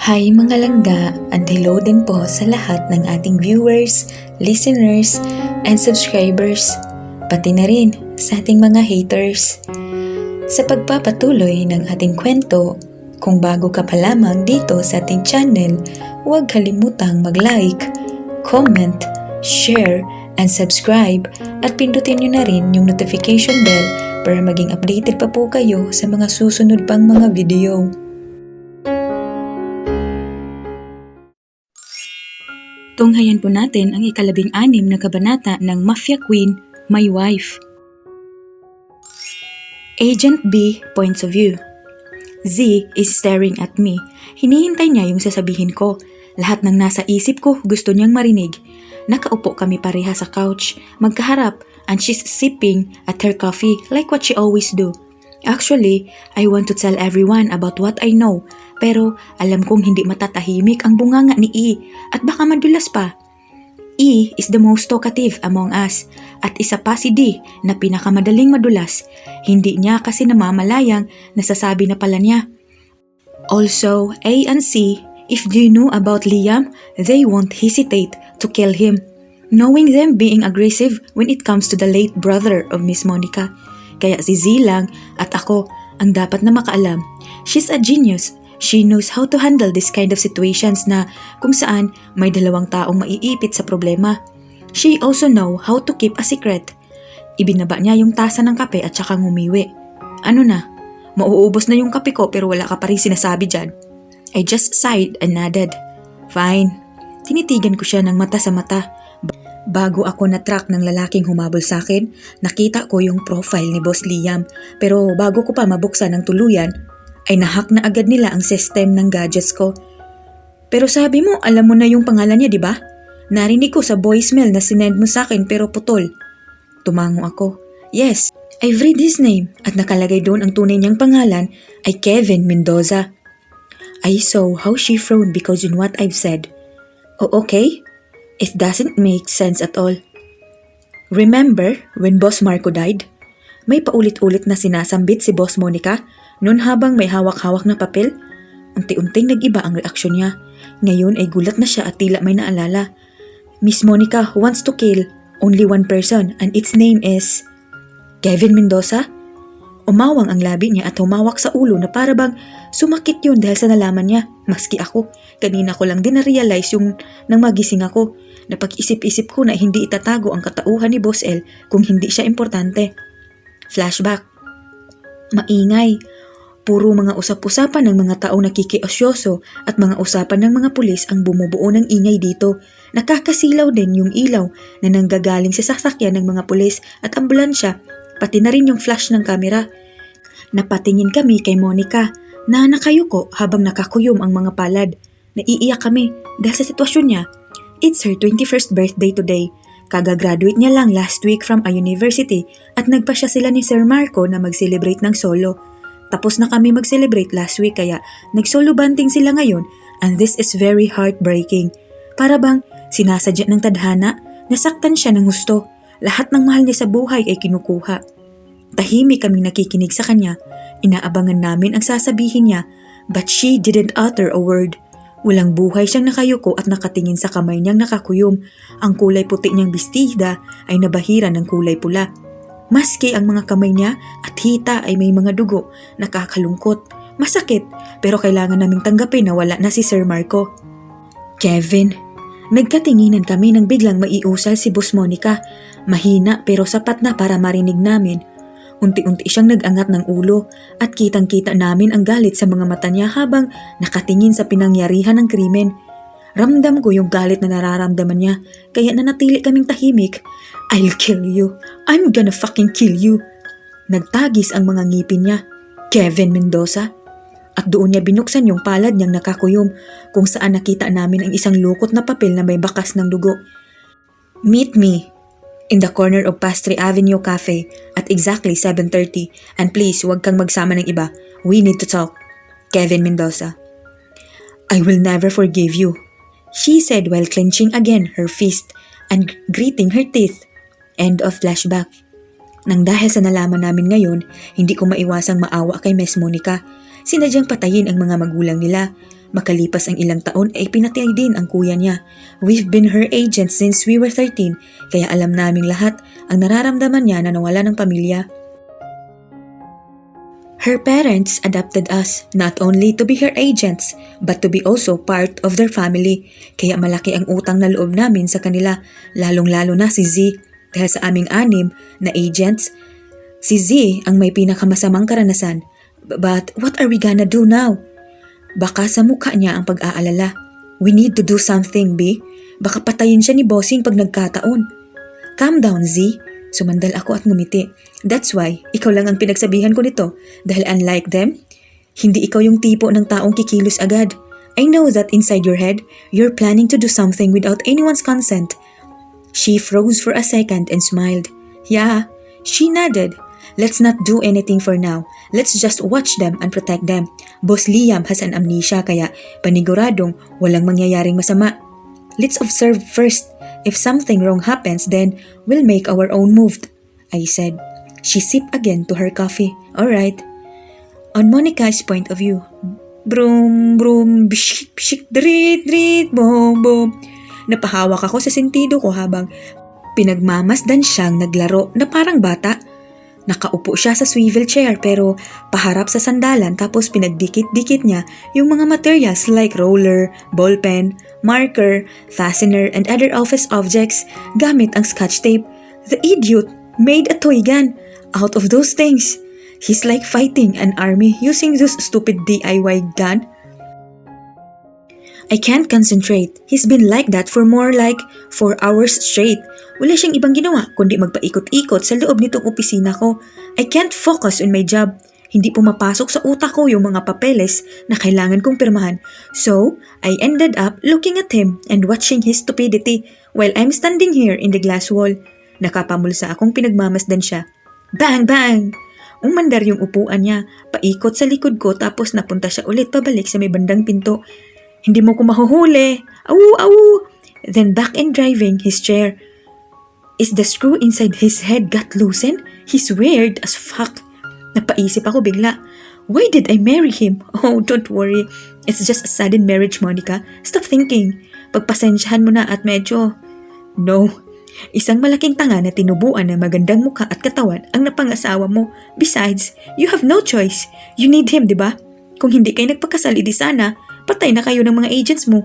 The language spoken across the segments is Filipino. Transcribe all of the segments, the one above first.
Hi mga langga, and hello din po sa lahat ng ating viewers, listeners, and subscribers, pati na rin sa ating mga haters. Sa pagpapatuloy ng ating kwento, kung bago ka pa lamang dito sa ating channel, huwag kalimutang mag-like, comment, share, and subscribe at pindutin nyo na rin yung notification bell para maging updated pa po kayo sa mga susunod pang mga video. Tunghayan po natin ang ika-16 na kabanata ng Mafia Queen, My Wife. Agent B points of view. Z is staring at me. Hinihintay niya yung sasabihin ko. Lahat ng nasa isip ko gusto niyang marinig. Nakaupo kami pareha sa couch, magkaharap, and she's sipping at her coffee like what she always do. Actually, I want to tell everyone about what I know, pero alam kong hindi matatahimik ang bunganga ni E at baka madulas pa. E is the most talkative among us at isa pa si D na pinakamadaling madulas. Hindi niya kasi namamalayang nasasabi na pala niya. Also, A and C, if they knew about Liam, they won't hesitate to kill him. Knowing them being aggressive when it comes to the late brother of Miss Monica. Kaya si Z lang at ako ang dapat na makaalam. She's a genius. She knows how to handle this kind of situations na kung saan may dalawang taong maiipit sa problema. She also know how to keep a secret. Ibinaba niya yung tasa ng kape at saka ngumiwi. Ano na? Mauubos na yung kape ko pero wala ka pa rin sinasabi dyan. I just sighed and nodded. Fine. Tinitigan ko siya ng mata sa mata. Bago ako na-track ng lalaking humabol sa akin, nakita ko yung profile ni Boss Liam. Pero bago ko pa mabuksan ng tuluyan, ay nahack na agad nila ang system ng gadgets ko. Pero sabi mo, alam mo na yung pangalan niya, di ba? Narinig ko sa voicemail na sinend mo sa akin pero putol. Tumango ako. Yes, I've read his name at nakalagay doon ang tunay niyang pangalan ay Kevin Mendoza. I saw how she frowned because in what I've said. Oh, okay? It doesn't make sense at all. Remember when Boss Marco died? May paulit-ulit na sinasambit si Boss Monica noon habang may hawak-hawak na papel. Unti-unting nag-iba ang reaksyon niya. Ngayon ay gulat na siya at tila may naalala. Miss Monica wants to kill only one person and its name is Kevin Mendoza? Umawang ang labi niya at humawak sa ulo na para bang sumakit yun dahil sa nalaman niya. Maski ako, kanina ko lang din na-realize yung nang magising ako. Napag-isip-isip ko na hindi itatago ang katauhan ni Boss L kung hindi siya importante. Flashback. Maingay. Puro mga usap-usapan ng mga taong nakikiosyoso at mga usapan ng mga pulis ang bumubuo ng ingay dito. Nakakasilaw din yung ilaw na nanggagaling sa sasakyan ng mga pulis at ambulansya, pati na rin yung flash ng kamera. Napatingin kami kay Monica na nakayuko habang nakakuyom ang mga palad. Naiiyak kami dahil sa sitwasyon niya. It's her 21st birthday today. Kagagraduate niya lang last week from a university at nagpasya sila ni Sir Marco na mag-celebrate ng solo. Tapos na kami mag-celebrate last week kaya nag-solo banding sila ngayon and this is very heartbreaking. Para bang sinasadya ng tadhana, nasaktan siya ng gusto. Lahat ng mahal niya sa buhay ay kinukuha. Tahimik kaming nakikinig sa kanya. Inaabangan namin ang sasabihin niya but she didn't utter a word. Walang buhay siyang nakayuko at nakatingin sa kamay niyang nakakuyom. Ang kulay puti niyang bestida ay nabahira ng kulay pula. Maski ang mga kamay niya at hita ay may mga dugo, nakakalungkot, masakit, pero kailangan naming tanggapin na wala na si Sir Marco. Kevin. Nagkatinginan kami nang biglang maiusal si Boss Monica. Mahina pero sapat na para marinig namin. Unti-unti siyang nag-angat ng ulo at kitang-kita namin ang galit sa mga mata niya habang nakatingin sa pinangyarihan ng krimen. Ramdam ko yung galit na nararamdaman niya kaya nanatili kaming tahimik. I'll kill you. I'm gonna fucking kill you. Nagtagis ang mga ngipin niya. Kevin Mendoza. At doon niya binuksan yung palad niyang nakakuyom kung saan nakita namin ang isang lukot na papel na may bakas ng dugo. Meet me in the corner of Pastry Avenue Cafe at exactly 7:30 and please huwag kang magsama ng iba. We need to talk. Kevin Mendoza. I will never forgive you, she said while clenching again her fist and gritting her teeth. End of flashback. Nang dahil sa nalaman namin ngayon, hindi ko maiwasang maawa kay Miss Monica. Sinadyang patayin ang mga magulang nila. Makalipas ang ilang taon ay pinatay din ang kuya niya. We've been her agent since we were 13, kaya alam naming lahat ang nararamdaman niya na nawala ng pamilya. Her parents adopted us, not only to be her agents, but to be also part of their family. Kaya malaki ang utang na loob namin sa kanila, lalong-lalo na si Z. Dahil sa aming 6 na agents, si Z ang may pinakamasamang karanasan. But what are we gonna do now? Baka sa mukha niya ang pag-aalala. We need to do something, B. Baka patayin siya ni bossing pag nagkataon. Calm down, Z. Sumandal ako at ngumiti. That's why, ikaw lang ang pinagsabihan ko nito. Dahil unlike them, hindi ikaw yung tipo ng taong kikilos agad. I know that inside your head, you're planning to do something without anyone's consent. She froze for a second and smiled. Yeah, she nodded. Let's not do anything for now. Let's just watch them and protect them. Boss Liam has an amnesia kaya paniguradong walang mangyayaring masama. Let's observe first. If something wrong happens, then we'll make our own move, I said. She sipped again to her coffee. Alright. On Monica's point of view, brum, brum, bishik, bishik, drit, drit, boom, boom. Napahawak ako sa sentido ko habang pinagmamasdan siyang naglaro na parang bata. Nakaupo siya sa swivel chair pero paharap sa sandalan tapos pinagdikit-dikit niya yung mga materials like roller, ballpen, marker, fastener, and other office objects gamit ang scotch tape. The idiot made a toy gun out of those things. He's like fighting an army using those stupid DIY gun. I can't concentrate. He's been like that for more like 4 hours straight. Wala siyang ibang ginawa kundi magpaikot-ikot sa loob nitong opisina ko. I can't focus on my job. Hindi pumapasok sa utak ko yung mga papeles na kailangan kong pirmahan. So, I ended up looking at him and watching his stupidity while I'm standing here in the glass wall. Nakapamulsa akong pinagmamasdan siya. Bang! Bang! Umandar yung upuan niya, paikot sa likod ko tapos napunta siya ulit pabalik sa may bandang pinto. Hindi mo ko mahuhuli. Awu! Awu! Then back in driving his chair. Is the screw inside his head got loosened? He's weird as fuck. Napaisip ako bigla. Why did I marry him? Oh, don't worry. It's just a sudden marriage, Monica. Stop thinking. Pagpasensyahan mo na at medyo... No. Isang malaking tanga na tinubuan ng magandang mukha at katawan ang napangasawa mo. Besides, you have no choice. You need him, di ba? Kung hindi kayo nagpakasal, di sana, patay na kayo ng mga agents mo.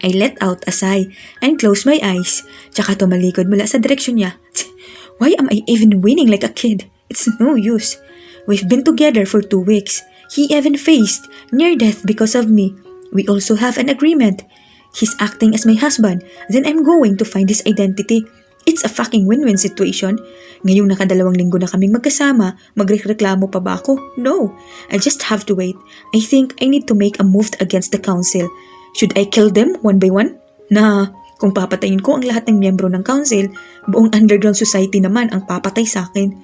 I let out a sigh and closed my eyes. Tsaka tumalikod mula sa direksyon niya. Why am I even winning like a kid? It's no use. We've been together for 2 weeks. He even faced near death because of me. We also have an agreement. He's acting as my husband, then I'm going to find his identity. It's a fucking win-win situation. Ngayong nakadalawang linggo na kaming magkasama, magreklamo pa ba ako? No. I just have to wait. I think I need to make a move against the council. Should I kill them one by one? Kung papatayin ko ang lahat ng miyembro ng council, buong underground society naman ang papatay sa akin.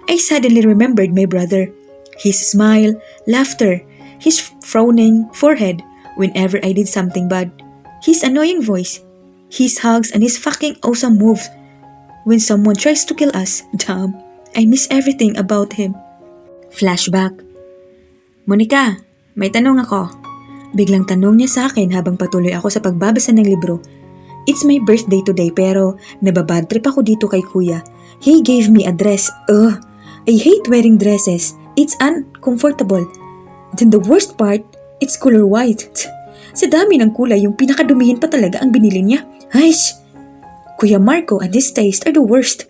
I suddenly remembered my brother. His smile, laughter, his frowning forehead whenever I did something bad. His annoying voice, his hugs, and his fucking awesome moves. When someone tries to kill us, damn, I miss everything about him. Flashback. Monica, may tanong ako. Biglang tanong niya sa akin habang patuloy ako sa pagbabasa ng libro. It's my birthday today pero nababad trip ako dito kay kuya. He gave me a dress. I hate wearing dresses. It's uncomfortable. Then the worst part, it's color white. Sa dami ng kulay, yung pinakadumihin pa talaga ang binili niya. Aish! Kuya Marco and his taste are the worst.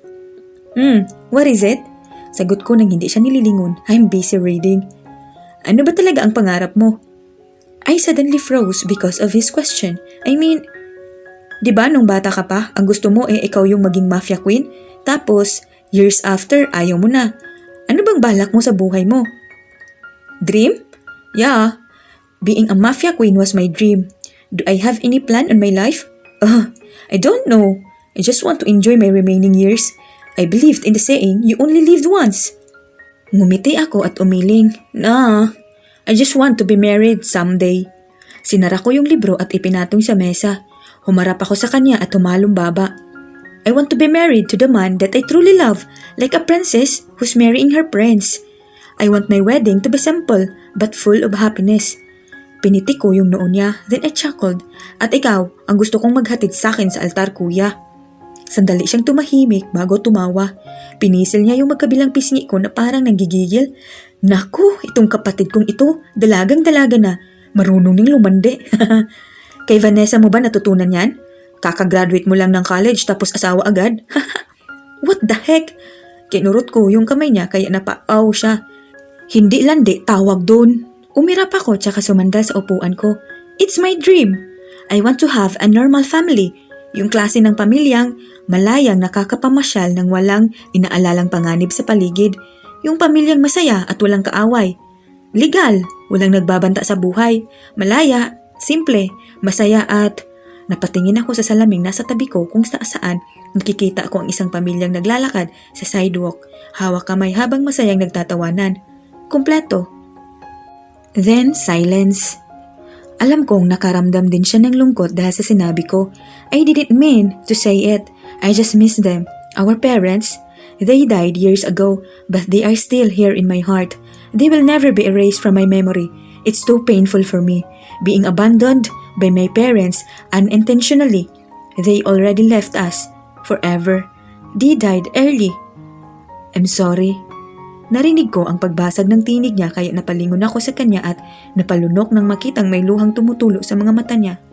What is it? Sagot ko nang hindi siya nililingon. I'm busy reading. Ano ba talaga ang pangarap mo? I suddenly froze because of his question. I mean, di ba nung bata ka pa, ang gusto mo ikaw yung maging mafia queen? Tapos, years after, ayaw mo na. Ano bang balak mo sa buhay mo? Dream? Yeah. Being a mafia queen was my dream. Do I have any plan on my life? I don't know. I just want to enjoy my remaining years. I believed in the saying, you only lived once. Ngumiti ako at umiling. I just want to be married someday. Sinara ko yung libro at ipinatong sa mesa. Humarap ako sa kanya at humalumbaba. I want to be married to the man that I truly love, like a princess who's marrying her prince. I want my wedding to be simple but full of happiness. Pinitik ko yung noo niya, then I chuckled. At ikaw, ang gusto kong maghatid sa akin sa altar, kuya. Sandali siyang tumahimik bago tumawa. Pinisil niya yung magkabilang pisngi ko na parang nanggigigil. Naku, itong kapatid kong ito, dalagang-dalaga na. Marunong ning lumande. Kay Vanessa mo ba natutunan yan? Kakagraduate mo lang ng college tapos asawa agad? What the heck? Kinurot ko yung kamay niya kaya napaaw siya. Hindi landi, tawag doon. Umirap ako tsaka sumandal sa upuan ko. It's my dream. I want to have a normal family. Yung klase ng pamilyang malayang nakakapamasyal ng walang inaalalang panganib sa paligid. Yung pamilyang masaya at walang kaaway. Legal, walang nagbabanta sa buhay. Malaya, simple, masaya at... Napatingin ako sa salaming nasa tabi ko kung saan nakikita ko ang isang pamilyang naglalakad sa sidewalk. Hawak kamay habang masayang nagtatawanan. Kumpleto. Then, silence. Alam kong nakaramdam din siya ng lungkot dahil sa sinabi ko. I didn't mean to say it. I just miss them. Our parents, they died years ago, but they are still here in my heart. They will never be erased from my memory. It's too painful for me, being abandoned by my parents unintentionally. They already left us forever. They died early. I'm sorry. Narinig ko ang pagbasag ng tinig niya kaya napalingon ako sa kanya at napalunok nang makitang may luhang tumutulo sa mga mata niya.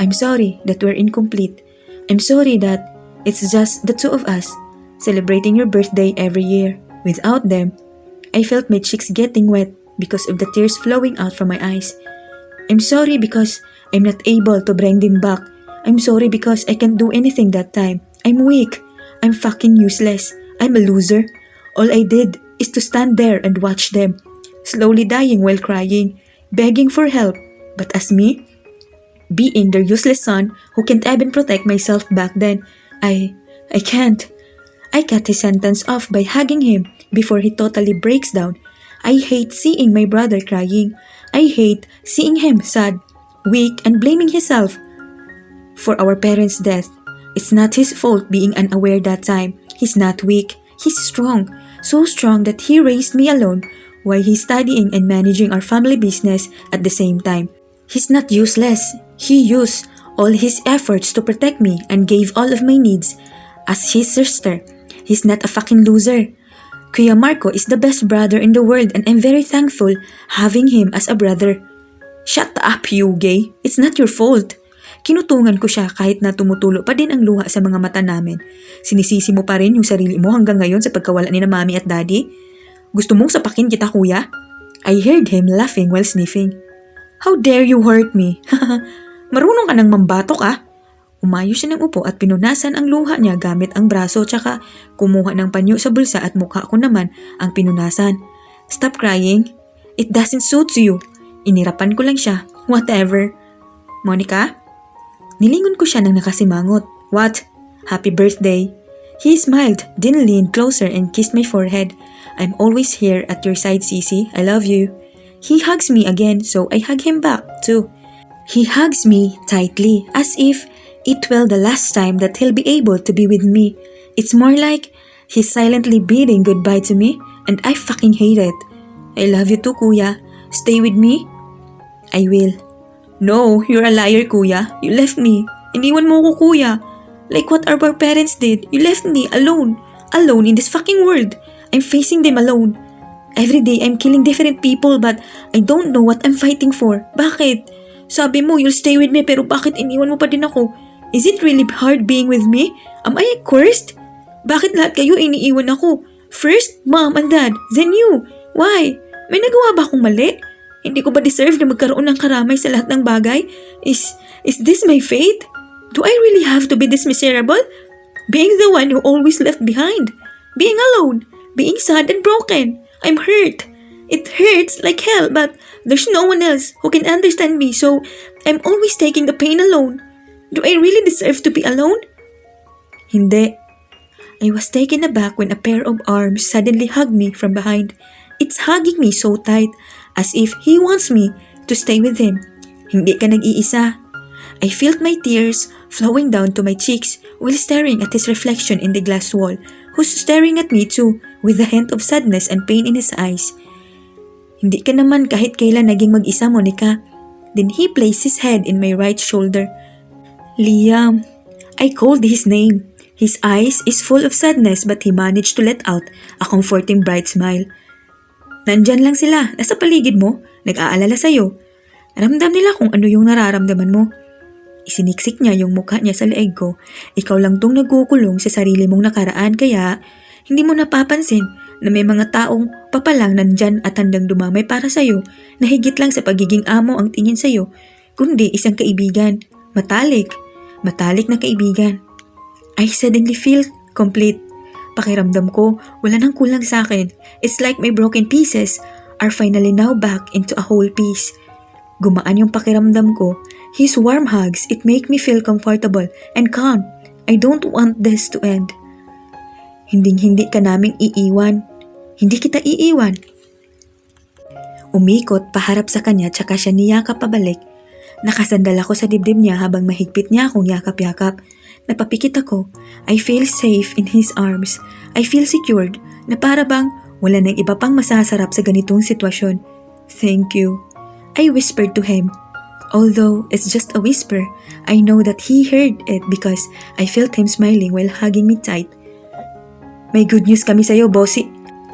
I'm sorry that we're incomplete. I'm sorry that it's just the two of us celebrating your birthday every year. Without them, I felt my cheeks getting wet because of the tears flowing out from my eyes. I'm sorry because I'm not able to bring them back. I'm sorry because I can't do anything that time. I'm weak. I'm fucking useless. I'm a loser. All I did is to stand there and watch them, slowly dying while crying, begging for help. But as me, being their useless son who can't even protect myself back then, I can't. I cut his sentence off by hugging him before he totally breaks down. I hate seeing my brother crying. I hate seeing him sad, weak, and blaming himself for our parents' death. It's not his fault being unaware that time. He's not weak. He's strong. So strong that he raised me alone while he's studying and managing our family business at the same time. He's not useless. He used all his efforts to protect me and gave all of my needs as his sister. He's not a fucking loser. Kuya Marco is the best brother in the world and I'm very thankful having him as a brother. Shut up, you gay. It's not your fault. Kinutungan ko siya kahit na tumutulo pa din ang luha sa mga mata namin. Sinisisi mo pa rin yung sarili mo hanggang ngayon sa pagkawala ni na mami at daddy? Gusto mong sapakin kita, kuya? I heard him laughing while sniffing. How dare you hurt me? Marunong ka nang mambatok ah. Umayo siya ng upo at pinunasan ang luha niya gamit ang braso tsaka kumuha ng panyo sa bulsa at mukha ko naman ang pinunasan. Stop crying. It doesn't suit you. Inirapan ko lang siya. Whatever. Monica? Nilingon ko siya nang nakasimangot. What? Happy birthday. He smiled, then leaned closer and kissed my forehead. I'm always here at your side, Sisi. I love you. He hugs me again, so I hug him back too. He hugs me tightly, as if it will the last time that he'll be able to be with me. It's more like he's silently bidding goodbye to me, and I fucking hate it. I love you too, kuya. Stay with me? I will. No, you're a liar, kuya. You left me. Iniwan mo ko, kuya. Like what our parents did. You left me alone. Alone in this fucking world. I'm facing them alone. Every day I'm killing different people but I don't know what I'm fighting for. Bakit? Sabi mo you'll stay with me pero bakit iniwan mo pa din ako? Is it really hard being with me? Am I cursed? Bakit lahat kayo iniiwan ako? First, mom and dad. Then you. Why? May nagawa ba akong mali? Hindi ko ba deserve na magkaroon ng karamay sa lahat ng bagay? Is this my fate? Do I really have to be this miserable? Being the one who always left behind. Being alone. Being sad and broken. I'm hurt. It hurts like hell but there's no one else who can understand me so I'm always taking the pain alone. Do I really deserve to be alone? Hindi. I was taken aback when a pair of arms suddenly hugged me from behind. It's hugging me so tight as if he wants me to stay with him. Hindi ka nag-iisa. I felt my tears flowing down to my cheeks while staring at his reflection in the glass wall, who's staring at me too with a hint of sadness and pain in his eyes. Hindi ka naman kahit kailan naging mag-isa, Monica. Then he placed his head in my right shoulder. Liam. I called his name. His eyes is full of sadness but he managed to let out a comforting bright smile. Nandyan lang sila, nasa paligid mo, nag-aalala sa'yo. Ramdam nila kung ano yung nararamdaman mo. Isiniksik niya yung mukha niya sa leeg ko. Ikaw lang tong nagkukulong sa sarili mong nakaraan kaya hindi mo napapansin na may mga taong papalang nandyan at handang dumamay para sa'yo na higit lang sa pagiging amo ang tingin sa'yo, kundi isang kaibigan. Matalik na kaibigan. I suddenly feel complete. Pakiramdam ko, wala nang kulang sa akin. It's like my broken pieces are finally now back into a whole piece. Gumaan yung pakiramdam ko. His warm hugs, it make me feel comfortable and calm. I don't want this to end. Hindi ka naming iiwan. Hindi kita iiwan. Umikot paharap sa kanya tsaka siya niyakap pabalik. Nakasandal ako sa dibdib niya habang mahigpit niya akong yakap-yakap. Napapikit ako. I feel safe in his arms. I feel secured na para bang wala nang iba pang masasarap sa ganitong sitwasyon. Thank you. I whispered to him. Although it's just a whisper, I know that he heard it because I felt him smiling while hugging me tight. May good news kami sa'yo, Bossy.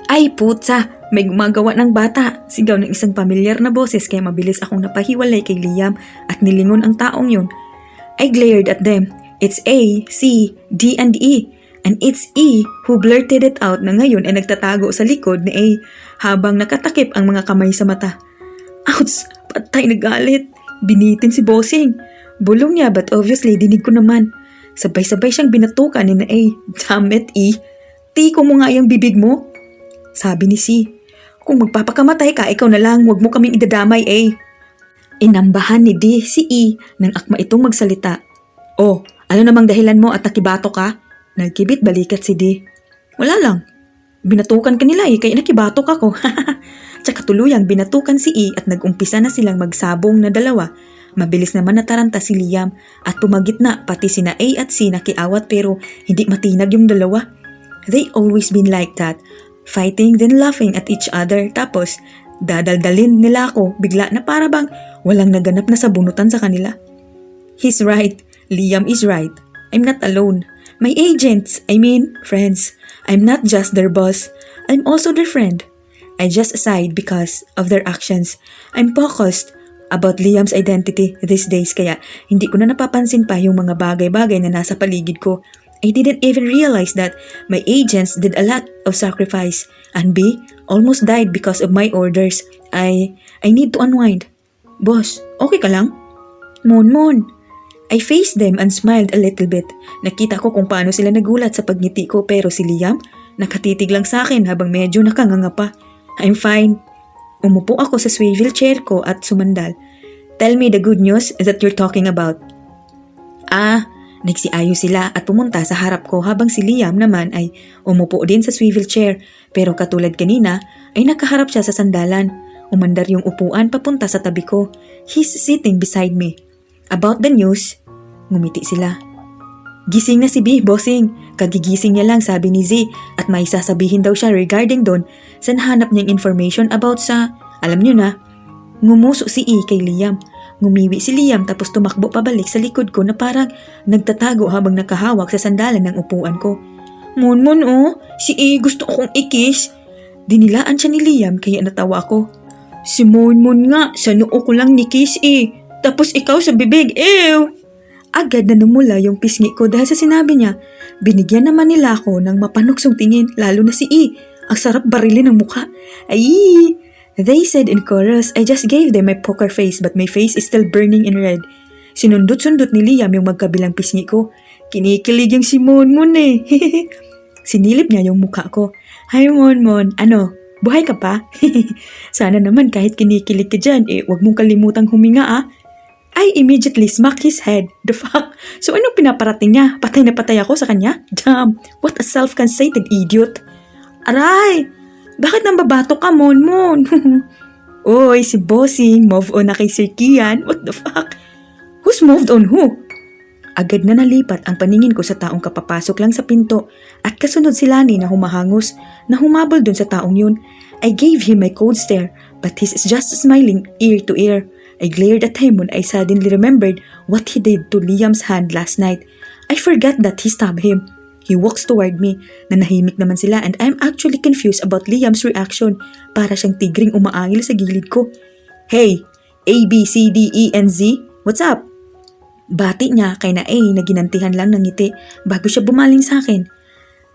Ay putsa! May gumagawa ng bata. Sigaw ng isang pamilyar na boses kaya mabilis akong napahiwalay kay Liam at nilingon ang taong yun. I glared at them. It's A, C, D, and E. And it's E who blurted it out na ngayon ay nagtatago sa likod ni A habang nakatakip ang mga kamay sa mata. Ouch! Patay na galit. Binitin si Bossing. Bulong niya but obviously dinig ko naman. Sabay-sabay siyang binatukan ni na A. Damn it, E. Tiko mo nga yung bibig mo. Sabi ni C. Kung magpapakamatay ka, ikaw na lang. Huwag mo kaming idadamay, A. Inambahan ni D si E nang akma itong magsalita. Oh, ano namang dahilan mo at nakibato ka? Nagkibit balikat si D. Wala lang. Binatukan ka nila kaya nakibatok ako. Tsaka tuluyang binatukan si E at nag-umpisa na silang magsabong na dalawa. Mabilis naman nataranta si Liam at pumagitna pati sina A at C nakiawat pero hindi matinag yung dalawa. They always been like that. Fighting then laughing at each other tapos dadaldalin nila ako bigla na para bang walang naganap na sabunutan sa kanila. He's right. Liam is right. I'm not alone. My agents, friends. I'm not just their boss. I'm also their friend. I just sighed because of their actions. I'm focused about Liam's identity these days kaya hindi ko na napapansin pa yung mga bagay-bagay na nasa paligid ko. I didn't even realize that my agents did a lot of sacrifice and B almost died because of my orders. I need to unwind. Boss, okay ka lang? Mon. I faced them and smiled a little bit. Nakita ko kung paano sila nagulat sa pagngiti ko pero si Liam nakatitig lang sa akin habang medyo nakanganga pa. I'm fine. Umupo ako sa swivel chair ko at sumandal. Tell me the good news that you're talking about. Nagsiayos sila at pumunta sa harap ko habang si Liam naman ay umupo din sa swivel chair pero katulad kanina ay nakaharap siya sa sandalan. Umandar yung upuan papunta sa tabi ko. He's sitting beside me. About the news, ngumiti sila. Gising na si B, bossing. Kagigising niya lang sabi ni Z at may sasabihin daw siya regarding doon sa nahanap niyang information about sa, alam niyo na, ngumuso si E kay Liam. Ngumiwi si Liam tapos tumakbo pabalik sa likod ko na parang nagtatago habang nakahawak sa sandalan ng upuan ko. Mon, si E gusto akong ikis. Dinilaan siya ni Liam kaya natawa ako. Si Mon nga, sa noo ko lang ni kiss Tapos ikaw sa bibig, ew! Agad na namula yung pisngi ko dahil sa sinabi niya. Binigyan naman nila ako ng mapanuksong tingin lalo na si E. Ang sarap barilin ng mukha. Ay! They said in chorus, I just gave them my poker face but my face is still burning in red. Sinundot-sundot ni Liam yung magkabilang pisngi ko. Kinikilig yung si Mon Sinilip niya yung mukha ko. Hi Mon, ano? Buhay ka pa? Sana naman kahit kinikilig ka dyan, wag mong kalimutang huminga I immediately smacked his head. The fuck? So anong pinaparating niya? Patay na patay ako sa kanya? Damn, what a self-conceited idiot. Aray! Bakit nang babato ka, Mon? Oy, si Bossing, move on na kay Sir Kian. What the fuck? Who's moved on who? Agad na nalipat ang paningin ko sa taong kapapasok lang sa pinto at kasunod si Lani na humahangos na humabol dun sa taong yun. I gave him my cold stare but he's just smiling ear to ear. I glared at him when I suddenly remembered what he did to Liam's hand last night. I forgot that he stabbed him. He walks toward me. Nanahimik naman sila and I'm actually confused about Liam's reaction. Para siyang tigring umaangil sa gilid ko. Hey, A, B, C, D, E, and Z, what's up? Bati niya kay na A na ginantihan lang ng ngiti bago siya bumaling sa akin.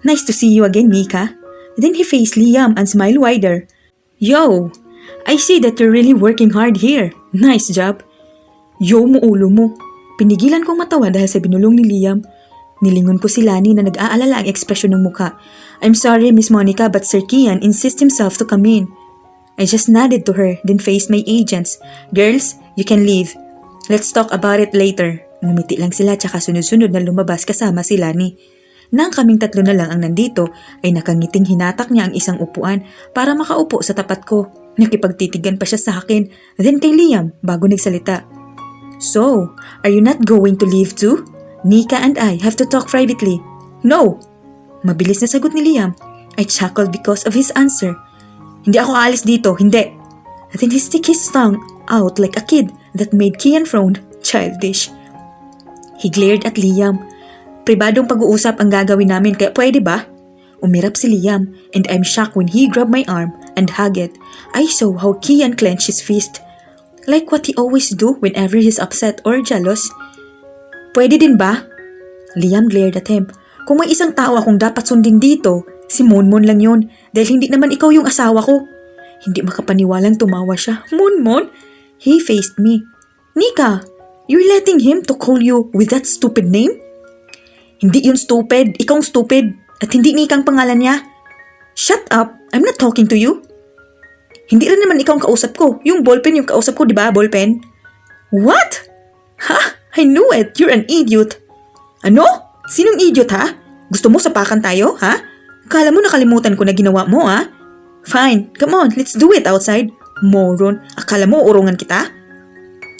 Nice to see you again, Nika. Then he faced Liam and smiled wider. Yo, I see that you're really working hard here. Nice job. Yo mo ulo mo. Pinigilan kong matawa dahil sa binulong ni Liam. Nilingon ko si Lani na nag-aalala ang ekspresyon ng mukha. I'm sorry, Miss Monica, but Sir Kian insists himself to come in. I just nodded to her, then faced my agents. Girls, you can leave. Let's talk about it later. Ngumiti lang sila tsaka sunod-sunod na lumabas kasama si Lani. Nang kaming tatlo na lang ang nandito, ay nakangiting hinatak niya ang isang upuan para makaupo sa tapat ko. Nakipagtitigan pa siya sa akin, then kay Liam bago nagsalita. So, are you not going to leave too? Nika and I have to talk privately. No! Mabilis na sagot ni Liam. I chuckled because of his answer. Hindi ako aalis dito, hindi. Then he stick his tongue out like a kid that made Kian frown. Childish. He glared at Liam. Pribadong pag-uusap ang gagawin namin kaya pwede ba? Umirap si Liam and I'm shocked when he grabbed my arm and hugged it. I saw how Kian clenched his fist. Like what he always do whenever he's upset or jealous. Pwede din ba? Liam glared at him. Kung may isang tao akong dapat sundin dito, si Monmon lang yun dahil hindi naman ikaw yung asawa ko. Hindi makapaniwalang tumawa siya. Monmon? He faced me. Nika, you're letting him to call you with that stupid name? Hindi yun stupid, ikaw stupid. At hindi Nika ang pangalan niya. Shut up, I'm not talking to you. Hindi rin naman ikaw ang kausap ko. Yung ballpen yung kausap ko, di ba? Ballpen? What? Ha? I knew it. You're an idiot. Ano? Sinong idiot ha? Gusto mo sapakan tayo, ha? Akala mo nakalimutan ko na ginawa mo, ha? Fine, come on, let's do it outside. Moron, akala mo urungan kita?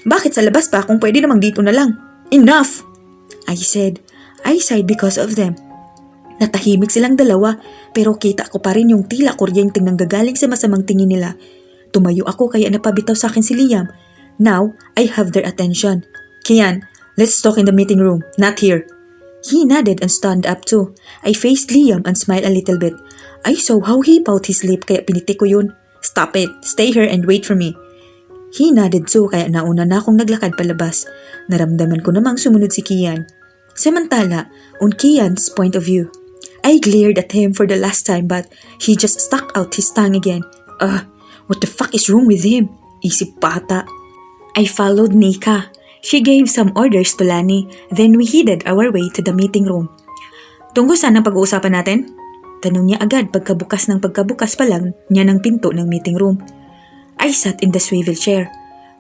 Bakit sa labas pa kung pwede namang dito na lang? Enough! I said. I sighed because of them. Natahimik silang dalawa pero kita ko pa rin yung tila kuryenteng nanggagaling sa masamang tingin nila. Tumayo ako kaya napabitaw sa akin si Liam. Now, I have their attention. Kian, let's talk in the meeting room, not here. He nodded and stood up too. I faced Liam and smiled a little bit. I saw how he pout his lip kaya pinitik ko yun. Stop it, stay here and wait for me. He nodded too kaya nauna na akong naglakad palabas. Naramdaman ko namang sumunod si Kian. Samantala, on Kian's point of view, I glared at him for the last time but he just stuck out his tongue again. What the fuck is wrong with him? Isip bata. I followed Nika. She gave some orders to Lani, then we headed our way to the meeting room. Tunggu saan ang pag-uusapan natin? Tanong niya agad pagkabukas pa lang niya ng pinto ng meeting room. I sat in the swivel chair.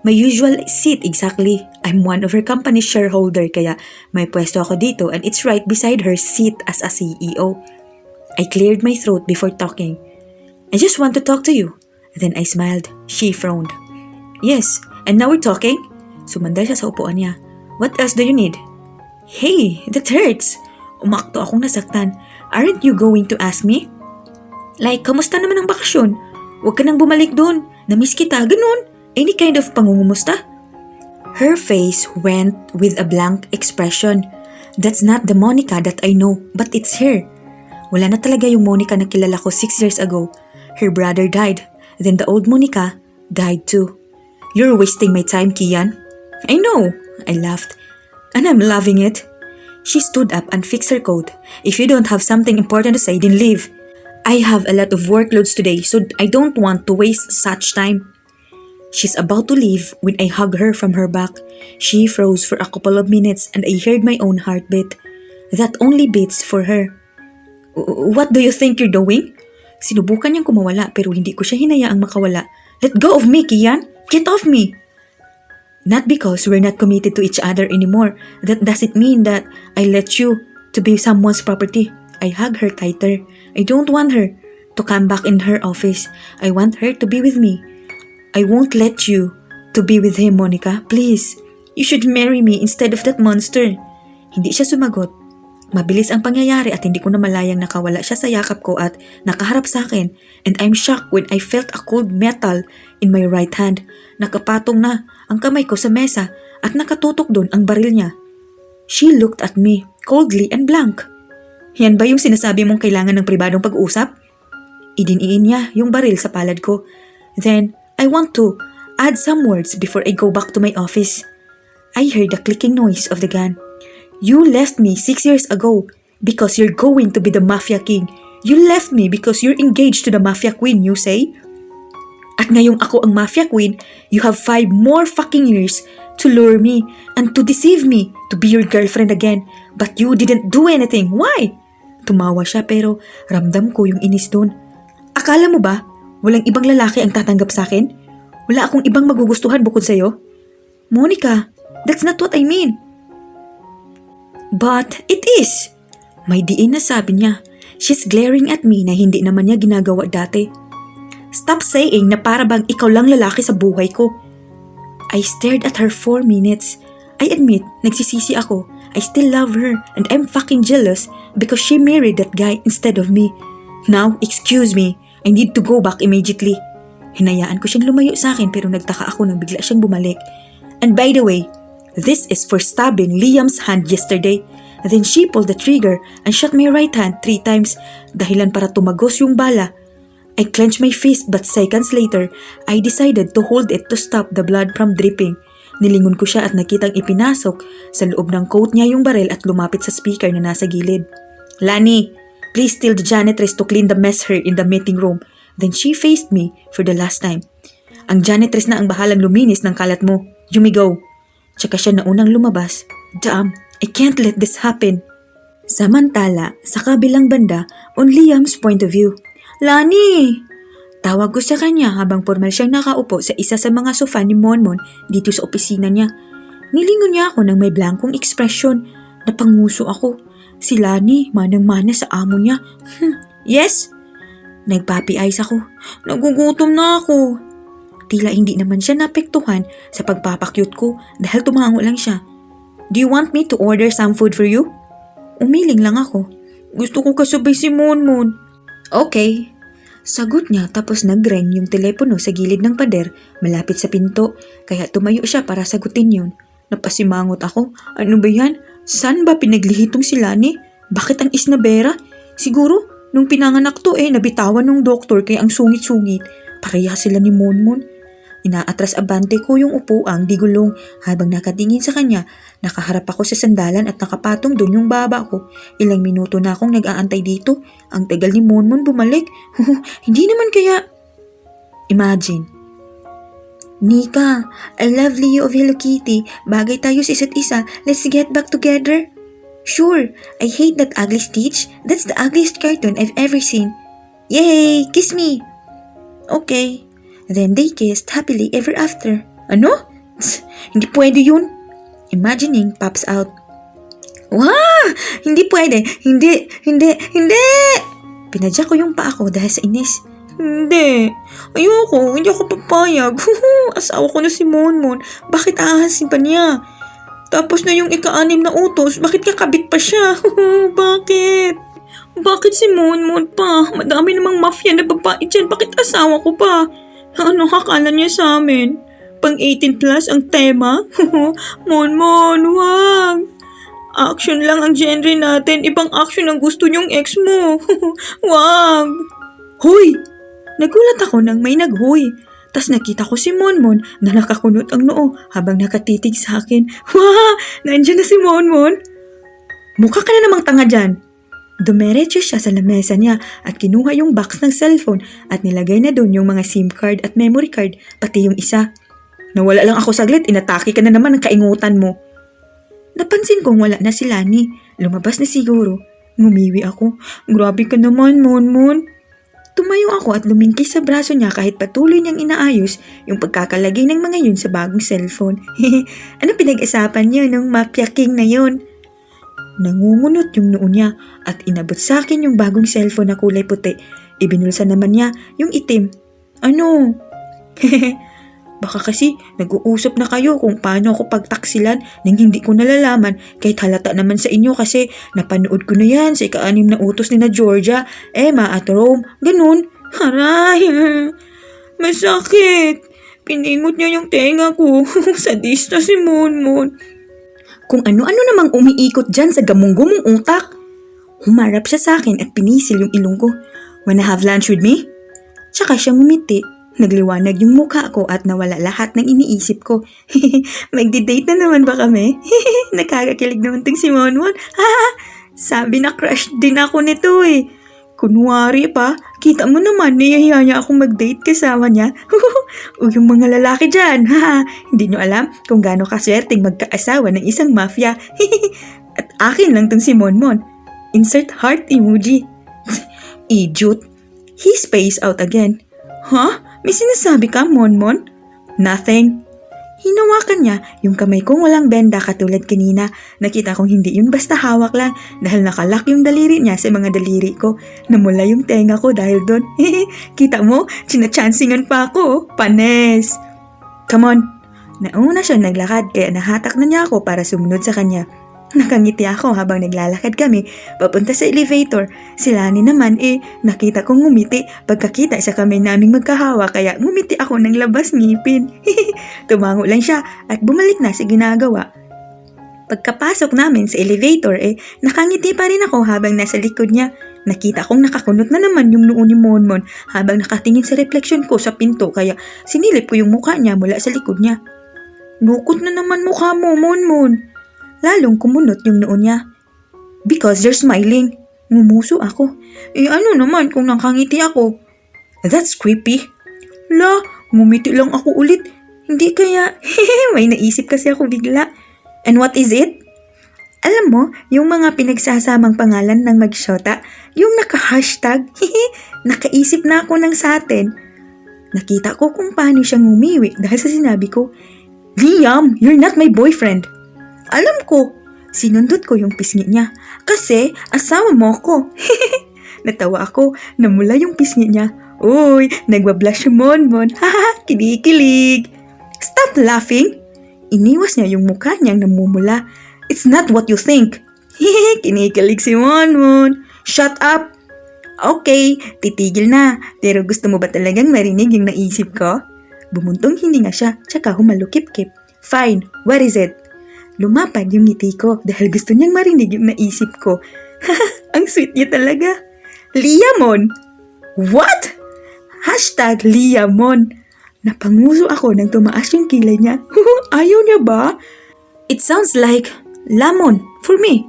My usual seat exactly. I'm one of her company's shareholder kaya may pwesto ako dito and it's right beside her seat as a CEO. I cleared my throat before talking. I just want to talk to you. Then I smiled. She frowned. Yes, and now we're talking? Sumandal siya sa upuan niya. What else do you need? Hey, that hurts. Umakto akong nasaktan. Aren't you going to ask me? Like, kamusta naman ang bakasyon? Huwag ka nang bumalik doon. Namiss kita, ganun. Any kind of pangungumusta? Her face went with a blank expression. That's not the Monica that I know, but it's her. Wala na talaga yung Monica na kilala ko 6 years ago. Her brother died, then the old Monica died too. You're wasting my time, Kian. I know, I laughed. And I'm loving it. She stood up and fixed her coat. If you don't have something important to say, then leave. I have a lot of workloads today, so I don't want to waste such time. She's about to leave when I hug her from her back. She froze for a couple of minutes and I heard my own heartbeat. That only beats for her. What do you think you're doing? Sinubukan niyang kumawala pero hindi ko siya hinayaang makawala. Let go of me, Kian! Get off me! Not because we're not committed to each other anymore. That doesn't mean that I let you to be someone's property. I hug her tighter. I don't want her to come back in her office. I want her to be with me. I won't let you to be with him, Monica. Please. You should marry me instead of that monster. Hindi siya sumagot. Mabilis ang pangyayari at hindi ko na malayang nakawala siya sa yakap ko at nakaharap sa akin. And I'm shocked when I felt a cold metal in my right hand. Nakapatong na ang kamay ko sa mesa at nakatutok doon ang baril niya. She looked at me, coldly and blank. Yan ba yung sinasabi mong kailangan ng pribadong pag-uusap? Idiniin niya yung baril sa palad ko. Then, I want to add some words before I go back to my office. I heard the clicking noise of the gun. You left me 6 years ago because you're going to be the mafia king. You left me because you're engaged to the mafia queen, you say? At ngayong ako ang mafia queen, you have 5 more fucking years to lure me and to deceive me to be your girlfriend again. But you didn't do anything. Why? Tumawa siya pero ramdam ko yung inis doon. Akala mo ba, walang ibang lalaki ang tatanggap sa akin? Wala akong ibang magugustuhan bukod sa'yo? Monica, that's not what I mean. But it is. May diin na sabi niya. She's glaring at me na hindi naman niya ginagawa dati. Stop saying na para bang ikaw lang lalaki sa buhay ko. I stared at her 4 minutes. I admit, nagsisisi ako. I still love her and I'm fucking jealous because she married that guy instead of me. Now, excuse me, I need to go back immediately. Hinayaan ko siyang lumayo sa akin pero nagtaka ako nang bigla siyang bumalik. And by the way, this is for stabbing Liam's hand yesterday. Then she pulled the trigger and shot my right hand 3 times dahilan para tumagos yung bala. I clenched my fist but seconds later, I decided to hold it to stop the blood from dripping. Nilingon ko siya at nakitang ipinasok sa loob ng coat niya yung baril at lumapit sa speaker na nasa gilid. Lani, please tell the janitress to clean the mess here in the meeting room. Then she faced me for the last time. Ang janitress na ang bahalang luminis ng kalat mo. You may go. Tsaka siya na unang lumabas. Damn, I can't let this happen. Samantala, sa kabilang banda, on Liam's point of view. Lani! Tawag ko sa kanya habang formal siyang nakaupo sa isa sa mga sofa ni Monmon dito sa opisina niya. Nilingon niya ako ng may blankong ekspresyon. Napanguso ako. Si Lani, manang-mana sa amo niya. Yes? Nagpapi-eyes ako. Nagugutom na ako. Tila hindi naman siya napektuhan sa pagpapakyut ko dahil tumango lang siya. Do you want me to order some food for you? Umiling lang ako. Gusto ko kasabay si Monmon. Okay. Sagot niya tapos nag-ring yung telepono sa gilid ng pader malapit sa pinto kaya tumayo siya para sagutin yun. Napasimangot ako. Ano ba yan? Saan ba pinaglihitong si Lani? Bakit ang isnabera? Siguro nung pinanganak to nabitawan ng doktor kaya ang sungit-sungit. Pareha sila ni Monmon. Inaatras abante ko yung upuang di gulong habang nakatingin sa kanya. Nakaharap ako sa sandalan at nakapatong doon yung baba ko. Ilang minuto na akong nag-aantay dito. Ang tagal ni Monmon bumalik. Hindi naman kaya... Imagine. Nika, I love Leo of Hello Kitty. Bagay tayo sa isa't isa. Let's get back together. Sure, I hate that ugly Stitch. That's the ugliest cartoon I've ever seen. Yay! Kiss me! Okay. Then they kissed happily ever after. Ano? Tss, hindi pwede yun. Imagining pops out. Wah! Hindi pwede. Hindi. Pinadya ko yung paa ko dahil sa inis. Hindi. Ayoko. Hindi ako papayag. Asawa ko na si Monmon. Bakit ahasin pa niya? Tapos na yung ika-6 na utos. Bakit kakabit pa siya? Bakit? Bakit si Monmon pa? Madami namang mafia na babae dyan. Bakit asawa ko pa? Ano akala niya sa amin? Pang 18 plus ang tema? Monmon, wag! Action lang ang genre natin. Ibang action ang gusto niyong ex mo. Wag! Hoy! Nagulat ako nang may naghoy. Tas nakita ko si Monmon na nakakunot ang noo habang nakatitig sa akin. Wah! Nandiyan na si Monmon. Mukha ka na namang tanga dyan. Dumiretso siya sa lamesa niya at kinuha yung box ng cellphone at nilagay na doon yung mga SIM card at memory card, pati yung isa. Nawala lang ako saglit, inatake ka na naman ng kaingutan mo. Napansin kong wala na si Lani. Lumabas na siguro. Ngumiwi ako. Grabe ka naman, Monmon. Tumayo ako at lumingkis sa braso niya kahit patuloy niyang inaayos yung pagkakalagay ng mga yun sa bagong cellphone. Ano pinag-isapan niyo nung mafia king na yun? Nangungunot yung noo niya at inabot sa akin yung bagong cellphone na kulay puti. Ibinulsa naman niya yung itim. Ano? Baka kasi nag-uusap na kayo kung paano ako pagtaksilan nang hindi ko nalalaman kahit halata naman sa inyo kasi napanood ko na yan sa ika-6 na utos ni na Georgia, Emma at Rome. Ganun. Haray! Masakit! Piningot niya yung tenga ko. Sadista si Monmon. Kung ano-ano namang umiikot dyan sa gamong-gumong utak. Humarap siya sa akin at pinisil yung ilong ko. Wanna have lunch with me? Tsaka siya ngumiti. Nagliwanag yung mukha ko at nawala lahat ng iniisip ko. Magdi-date na naman ba kami? Nakakakilig naman tong si Monmon. Sabi na crush din ako nito eh. Kunwari pa, kita mo naman, niyahiya niya akong mag-date kasama niya. O yung mga lalaki dyan, hindi nyo alam kung gaano kaswerteng magkaasawa ng isang mafia. At akin lang tong si Monmon. Insert heart emoji. Idiot. He spaced out again. May sinasabi ka, Monmon? Nothing. Hinawakan niya yung kamay kong walang benda katulad kanina. Nakita kong hindi yun basta hawak lang dahil nakalak yung daliri niya sa mga daliri ko. Namula yung tenga ko dahil doon. Kita mo, sinachansingan pa ako. Panes! Come on. Nauna siya naglakad kaya nahatak na niya ako para sumunod sa kanya. Nakangiti ako habang naglalakad kami papunta sa elevator. Si Lani naman nakita kong ngumiti pagkakita sa kamay naming magkahawa kaya ngumiti ako ng labas ngipin. Tumango lang siya at bumalik na sa ginagawa. Pagkapasok namin sa elevator nakangiti pa rin ako habang nasa likod niya. Nakita kong nakakunot na naman yung noo ni Monmon habang nakatingin sa refleksyon ko sa pinto kaya sinilip ko yung mukha niya mula sa likod niya. Lukot na naman mukha mo, Monmon. Lalong kumunot yung noo niya. Because you're smiling. Ngumuso ako. Ano naman kung nakangiti ako? That's creepy. Ngumiti lang ako ulit. Hindi kaya, may naisip kasi ako bigla. And what is it? Alam mo, yung mga pinagsasamang pangalan ng magsyota, yung naka-hashtag, nakaisip na ako ng sa atin. Nakita ko kung paano siya ngumiwi dahil sa sinabi ko, Liam, you're not my boyfriend. Alam ko, sinundot ko yung pisngi niya kasi asawa mo ko. Natawa ako, namula yung pisngi niya. Uy, nagbablush yung Monmon. Kinikilig. Stop laughing. Iniwas niya yung mukha niyang namumula. It's not what you think. Kinikilig si Monmon. Shut up. Okay, titigil na. Pero gusto mo ba talagang marinig yung naisip ko? Bumuntong hininga siya, tsaka humalukip-kip. Fine, what is it? Lumapad yung ngiti ko dahil gusto niyang marinig yung naisip ko. Ang sweet niya talaga. Liamon! What? Hashtag Liamon. Napanguso ako nang tumaas yung kilay niya. Ayaw niya ba? It sounds like lamon for me.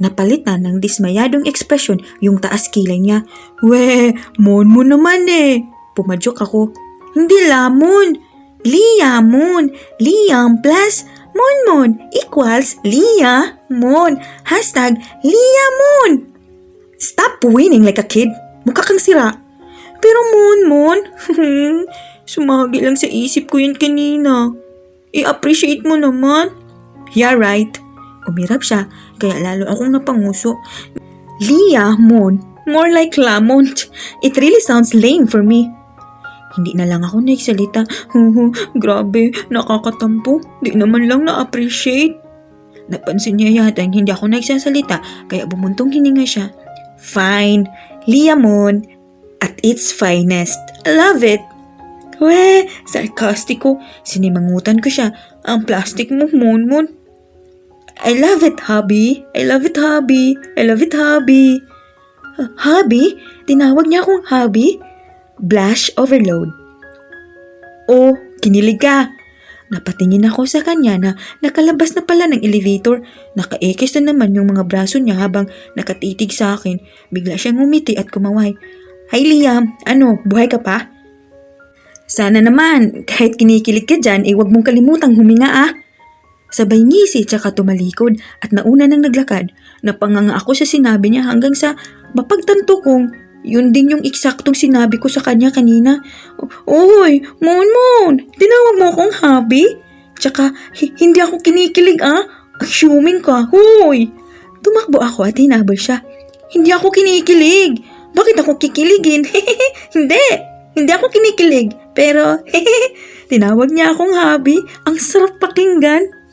Napalitan ng dismayadong ekspresyon yung taas kilay niya. Monmon naman Pumadyok ako. Hindi lamon. Liamon. Liam plus Monmon equals Liamon. Hashtag Liamon. Stop whining like a kid. Mukha kang sira. Pero Monmon, sumagi lang sa isip ko yun kanina. I-appreciate mo naman. Yeah, right. Umirap siya, kaya lalo akong napanguso. Liamon. More like lamon. It really sounds lame for me. Hindi na lang ako nagsalita. Grabe, nakakatampo. Di naman lang na-appreciate. Napansin niya yata hindi ako nagsasalita, kaya bumuntong hininga siya. Fine, Liamon at its finest. I love it. Sarkastiko. Sinimangutan ko siya. Ang plastic mo, Monmon. I love it, hubby. I love it, hubby. I love it, hubby. Hubby? Tinawag niya akong hubby? Blush overload. Oh, kinilig ka. Napatingin ako sa kanya na nakalabas na pala ng elevator. Nakaekis na naman yung mga braso niya habang nakatitig sa akin. Bigla siyang ngumiti at kumaway. Hi Liam, buhay ka pa? Sana naman, kahit kinikilig ka dyan, huwag mong kalimutang huminga Sabay ngisi tsaka tumalikod at nauna nang naglakad. Napanganga ako sa sinabi niya hanggang sa mapagtanto kong yun din yung eksaktong sinabi ko sa kanya kanina. Oy, Monmon, tinawag mo akong hubby? Tsaka, hindi ako kinikilig Assuming ka, hoy! Tumakbo ako at hinabol siya. Hindi ako kinikilig. Bakit ako kikiligin? Hindi ako kinikilig. Pero, tinawag niya akong hubby. Ang sarap pakinggan.